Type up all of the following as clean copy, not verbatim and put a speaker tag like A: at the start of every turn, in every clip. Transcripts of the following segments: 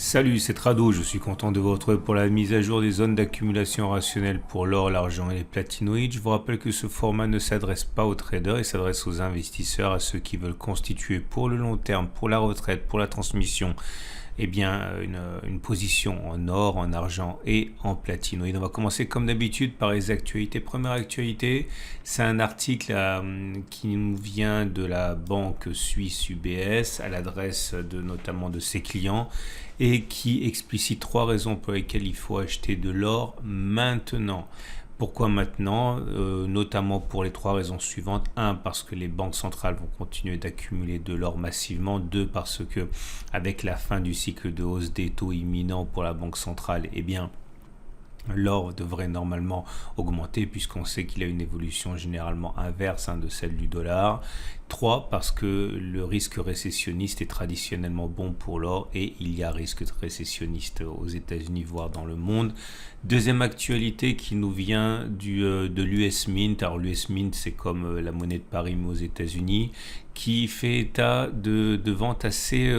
A: Salut, c'est Trado, je suis content de vous retrouver pour la mise à jour des zones d'accumulation rationnelle pour l'or, l'argent et les platinoïdes. Je vous rappelle que ce format ne s'adresse pas aux traders, il s'adresse aux investisseurs, à ceux qui veulent constituer pour le long terme, pour la retraite, pour la transmission, une position en or, en argent et en platinoïde. On va commencer comme d'habitude par les actualités. Première actualité, c'est un article qui nous vient de la banque suisse UBS à l'adresse notamment de ses clients et qui explicite 3 raisons pour lesquelles il faut acheter de l'or maintenant. Pourquoi maintenant notamment pour les 3 raisons suivantes. 1, parce que les banques centrales vont continuer d'accumuler de l'or massivement. 2, parce que avec la fin du cycle de hausse des taux imminent pour la banque centrale, l'or devrait normalement augmenter puisqu'on sait qu'il a une évolution généralement inverse de celle du dollar. 3, parce que le risque récessionniste est traditionnellement bon pour l'or et il y a risque récessionniste aux États-Unis, voire dans le monde. Deuxième actualité qui nous vient de l'US Mint. Alors l'US Mint, c'est comme la monnaie de Paris mais aux États-Unis, qui fait état de ventes assez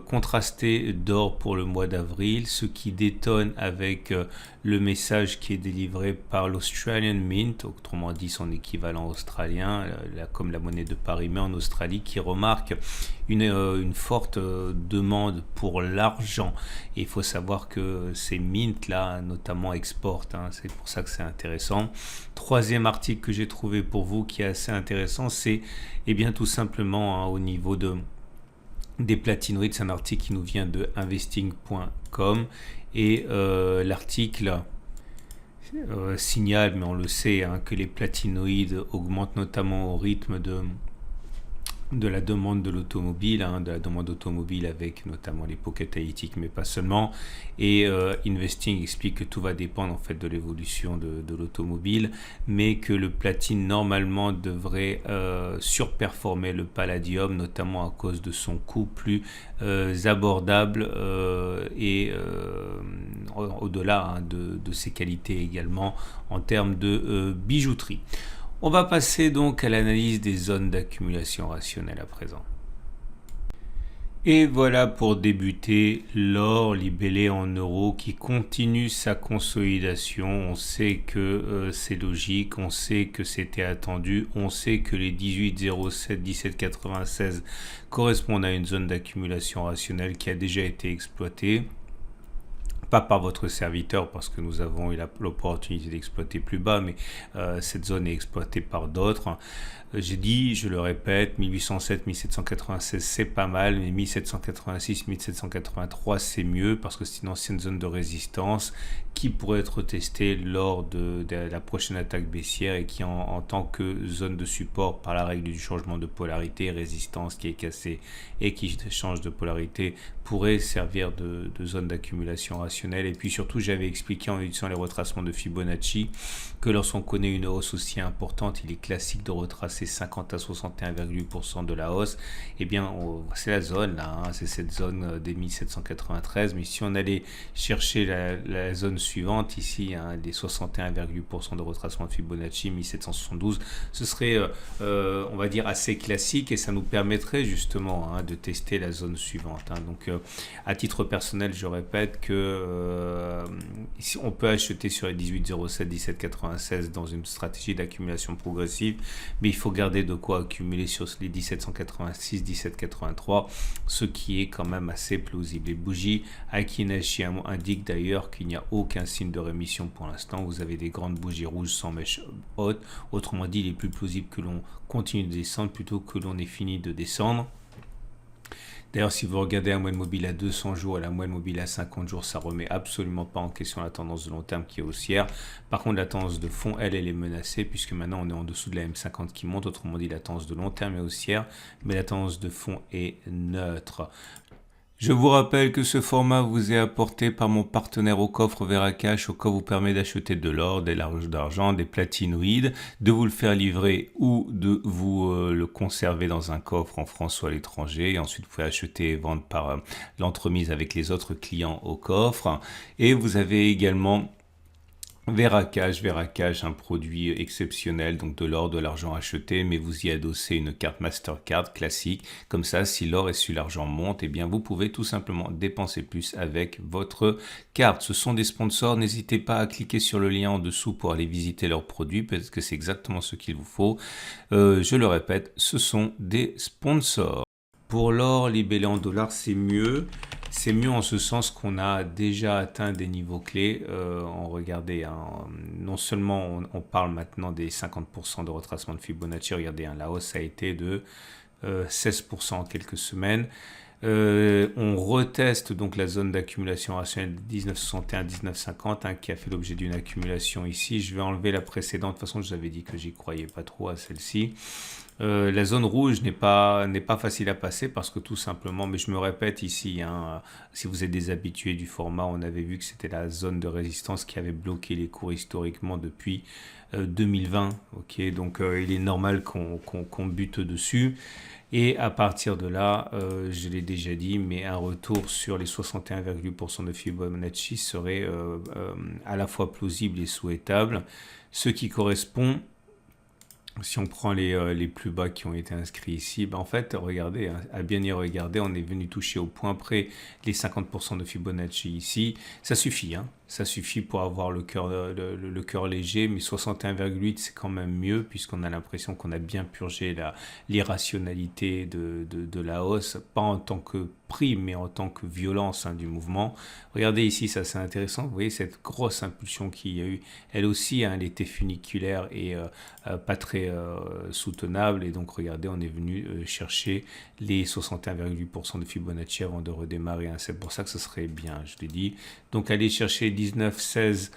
A: contrastées d'or pour le mois d'avril, ce qui détonne avec le message qui est délivré par l'Australian Mint, autrement dit son équivalent australien, comme la monnaie de Paris mais en Australie, qui remarque une forte demande pour l'argent. Et il faut savoir que ces mints là notamment exportent, c'est pour ça que c'est intéressant. Troisième article que j'ai trouvé pour vous qui est assez intéressant, c'est tout simplement au niveau des platinoïdes. C'est un article qui nous vient de investing.com et l'article signale, mais on le sait, que les platinoïdes augmentent notamment au rythme de la demande de l'automobile, de la demande automobile avec notamment les pots catalytiques, mais pas seulement. Et Investing explique que tout va dépendre en fait de l'évolution de l'automobile, mais que le platine normalement devrait surperformer le palladium, notamment à cause de son coût plus abordable et au-delà de ses qualités également en termes de bijouterie. On va passer donc à l'analyse des zones d'accumulation rationnelle à présent. Et voilà pour débuter l'or libellé en euros qui continue sa consolidation. On sait que c'est logique, on sait que c'était attendu, on sait que les 18,07, 17,96 correspondent à une zone d'accumulation rationnelle qui a déjà été exploitée. Pas par votre serviteur parce que nous avons eu l'opportunité d'exploiter plus bas, mais cette zone est exploitée par d'autres. J'ai dit, je le répète, 1807, 1796 c'est pas mal, mais 1786, 1783 c'est mieux parce que c'est une ancienne zone de résistance qui pourrait être testée lors de la prochaine attaque baissière et qui en tant que zone de support par la règle du changement de polarité, résistance qui est cassée et qui change de polarité, pourrait servir de zone d'accumulation rationnelle. Et puis surtout, j'avais expliqué en utilisant les retracements de Fibonacci que lorsqu'on connaît une hausse aussi importante, il est classique de retracer 50 à 61,8% de la hausse. C'est la zone là, c'est cette zone des 1793. Mais si on allait chercher la zone suivante ici, des 61,8% de retracement de Fibonacci, 1772, ce serait on va dire assez classique et ça nous permettrait justement de tester la zone suivante. Donc à titre personnel, je répète que on peut acheter sur les 18,07, 17,96 dans une stratégie d'accumulation progressive, mais il faut garder de quoi accumuler sur les 1786, 17,83, ce qui est quand même assez plausible. Les bougies Aiki-Nashi indiquent d'ailleurs qu'il n'y a aucun signe de rémission pour l'instant. Vous avez des grandes bougies rouges sans mèche haute. Autrement dit, il est plus plausible que l'on continue de descendre plutôt que l'on ait fini de descendre. D'ailleurs, si vous regardez la moyenne mobile à 200 jours et la moyenne mobile à 50 jours, ça remet absolument pas en question la tendance de long terme qui est haussière. Par contre, la tendance de fond, elle est menacée puisque maintenant on est en dessous de la M50 qui monte. Autrement dit, la tendance de long terme est haussière, mais la tendance de fond est neutre. Je vous rappelle que ce format vous est apporté par mon partenaire au coffre Veracash. Au coffre vous permet d'acheter de l'or, des larges d'argent, des platinoïdes, de vous le faire livrer ou de vous le conserver dans un coffre en France ou à l'étranger. Et ensuite, vous pouvez acheter et vendre par l'entremise avec les autres clients au coffre. Et vous avez également Veracage, un produit exceptionnel, donc de l'or, de l'argent acheté, mais vous y adossez une carte Mastercard classique. Comme ça, si l'or et si l'argent montent, eh bien vous pouvez tout simplement dépenser plus avec votre carte. Ce sont des sponsors, n'hésitez pas à cliquer sur le lien en dessous pour aller visiter leurs produits, parce que c'est exactement ce qu'il vous faut. Je le répète, ce sont des sponsors. Pour l'or libellé en dollars, c'est mieux. C'est mieux en ce sens qu'on a déjà atteint des niveaux clés. Regardez, hein, non seulement on parle maintenant des 50% de retracement de Fibonacci, regardez, hein, la hausse a été de 16% en quelques semaines. On reteste donc la zone d'accumulation rationnelle de 1961-1950 hein, qui a fait l'objet d'une accumulation ici. Je vais enlever la précédente. De toute façon, je vous avais dit que j'y croyais pas trop à celle-ci. La zone rouge n'est pas facile à passer parce que tout simplement, mais je me répète ici, hein, si vous êtes des habitués du format, on avait vu que c'était la zone de résistance qui avait bloqué les cours historiquement depuis 2020. Ok, donc il est normal qu'on bute dessus. Et à partir de là, je l'ai déjà dit, mais un retour sur les 61,% de Fibonacci serait à la fois plausible et souhaitable, ce qui correspond. Si on prend les plus bas qui ont été inscrits ici, ben en fait, regardez, hein, à bien y regarder, on est venu toucher au point près les 50% de Fibonacci ici. Ça suffit, hein, ça suffit pour avoir le cœur léger, mais 61,8 c'est quand même mieux puisqu'on a l'impression qu'on a bien purgé l'irrationalité de la hausse, pas en tant que prix, mais en tant que violence hein, du mouvement. Regardez ici, ça c'est intéressant, vous voyez cette grosse impulsion qu'il y a eu, elle aussi, hein, elle était funiculaire et pas très soutenable, et donc regardez, on est venu chercher les 61,8% de Fibonacci avant de redémarrer, hein. C'est pour ça que ce serait bien, je l'ai dit. Donc aller chercher 19,16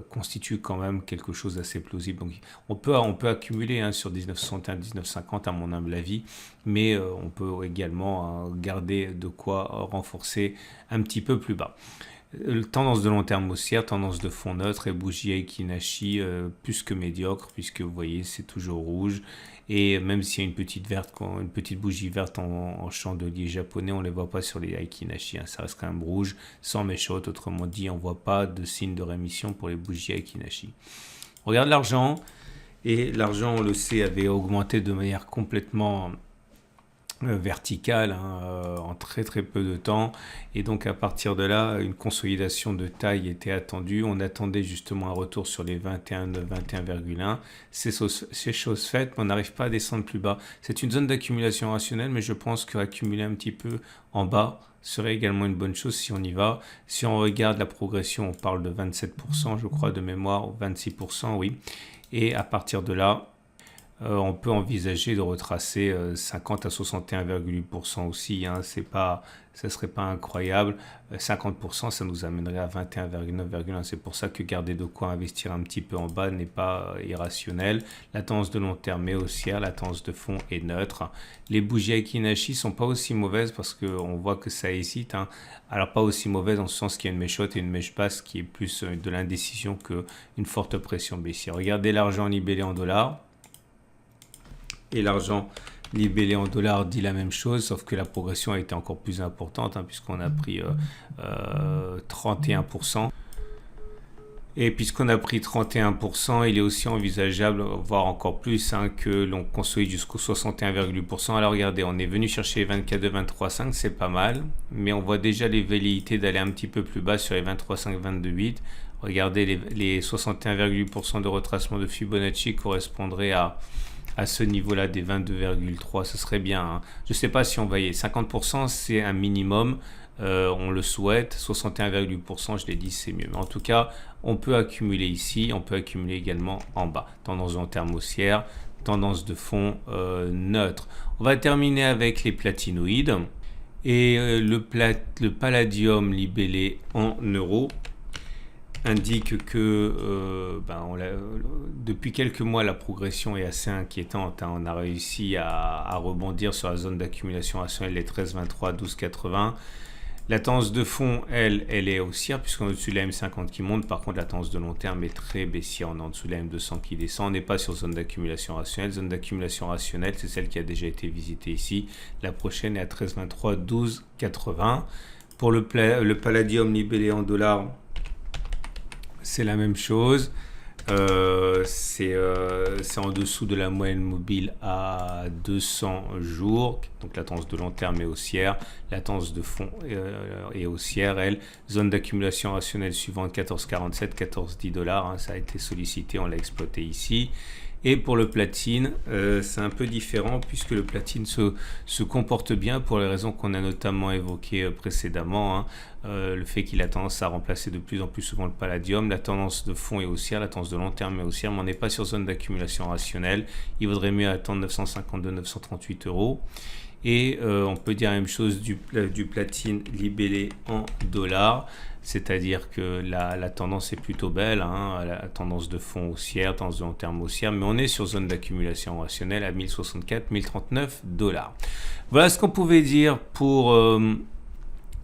A: constitue quand même quelque chose d'assez plausible. Donc on peut accumuler hein, sur 1961, 1950 à mon humble avis, mais on peut également garder de quoi renforcer un petit peu plus bas. Tendance de long terme haussière, tendance de fond neutre et bougie Aiki-Nashi plus que médiocre, puisque vous voyez c'est toujours rouge, et même s'il y a une petite bougie verte en chandelier japonais, on ne les voit pas sur les Aiki-Nashi, hein, ça reste quand même rouge sans mèche haute, autrement dit on ne voit pas de signe de rémission pour les bougies Aiki-Nashi. On regarde l'argent, et l'argent on le sait avait augmenté de manière complètement verticale hein, en très peu de temps, et donc à partir de là une consolidation de taille était attendue. On attendait justement un retour sur les 21,1. C'est chose faite, mais on n'arrive pas à descendre plus bas. C'est une zone d'accumulation rationnelle, mais je pense qu'accumuler un petit peu en bas serait également une bonne chose si on y va. Si on regarde la progression, on parle de 27% je crois de mémoire, 26% oui, et à partir de là on peut envisager de retracer 50 à 61,8% aussi, hein, ça serait pas incroyable. 50% ça nous amènerait à 21,9,1. C'est pour ça que garder de quoi investir un petit peu en bas n'est pas irrationnel. La tendance de long terme est haussière, la tendance de fond est neutre. Les bougies Aiki-Nashi sont pas aussi mauvaises parce qu'on voit que ça hésite, hein. Alors pas aussi mauvaise en ce sens qu'il y a une mèche haute et une mèche basse qui est plus de l'indécision qu'une forte pression baissière. Regardez l'argent libellé en dollars. Et l'argent libellé en dollars dit la même chose, sauf que la progression a été encore plus importante, hein, puisqu'on a pris 31%. Et puisqu'on a pris 31%, il est aussi envisageable, voire encore plus, hein, que l'on consolide jusqu'au 61,8%. Alors regardez, on est venu chercher les 24,2, 23,5, c'est pas mal, mais on voit déjà les velléités d'aller un petit peu plus bas sur les 23,5, 22,8. Regardez, les 61,8% de retracement de Fibonacci correspondraient à ce niveau-là des 22,3, ce serait bien, hein. Je ne sais pas si on va y aller. 50%, c'est un minimum, on le souhaite. 61,8%, je l'ai dit, c'est mieux. Mais en tout cas, on peut accumuler ici, on peut accumuler également en bas. Tendance long terme haussière, tendance de fond neutre. On va terminer avec les platinoïdes. Et le palladium libellé en euros indique que depuis quelques mois, la progression est assez inquiétante, hein. On a réussi à rebondir sur la zone d'accumulation rationnelle des 13,23, 12,80. La tendance de fond, elle est haussière puisqu'on est au-dessus de la M50 qui monte. Par contre, la tendance de long terme est très baissière. On est en dessous de la M200 qui descend. On n'est pas sur zone d'accumulation rationnelle. Zone d'accumulation rationnelle, c'est celle qui a déjà été visitée ici. La prochaine est à 13,23, 12,80. Pour le palladium libellé en dollars, c'est la même chose. C'est en dessous de la moyenne mobile à 200 jours, donc la tendance de long terme est haussière, la tendance de fond est haussière, elle. Zone d'accumulation rationnelle suivante 14,47, 14,10 $, hein, ça a été sollicité, on l'a exploité ici. Et pour le platine, c'est un peu différent puisque le platine se comporte bien pour les raisons qu'on a notamment évoquées précédemment, hein. Le fait qu'il a tendance à remplacer de plus en plus souvent le palladium, la tendance de fond est haussière, la tendance de long terme est haussière, mais on n'est pas sur zone d'accumulation rationnelle. Il vaudrait mieux attendre 952, 938 €. Et on peut dire la même chose du platine libellé en dollars, c'est-à-dire que la tendance est plutôt belle, hein, la tendance de fond haussière, tendance de long terme haussière, mais on est sur zone d'accumulation rationnelle à 1064, 1039 $. Voilà ce qu'on pouvait dire pour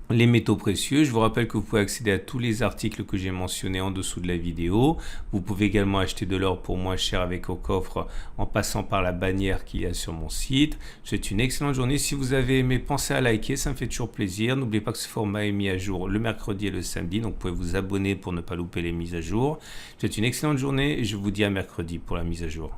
A: les métaux précieux. Je vous rappelle que vous pouvez accéder à tous les articles que j'ai mentionnés en dessous de la vidéo. Vous pouvez également acheter de l'or pour moins cher avec au coffre en passant par la bannière qu'il y a sur mon site. Je vous souhaite une excellente journée. Si vous avez aimé, pensez à liker, ça me fait toujours plaisir. N'oubliez pas que ce format est mis à jour le mercredi et le samedi, donc vous pouvez vous abonner pour ne pas louper les mises à jour. Je vous souhaite une excellente journée et je vous dis à mercredi pour la mise à jour.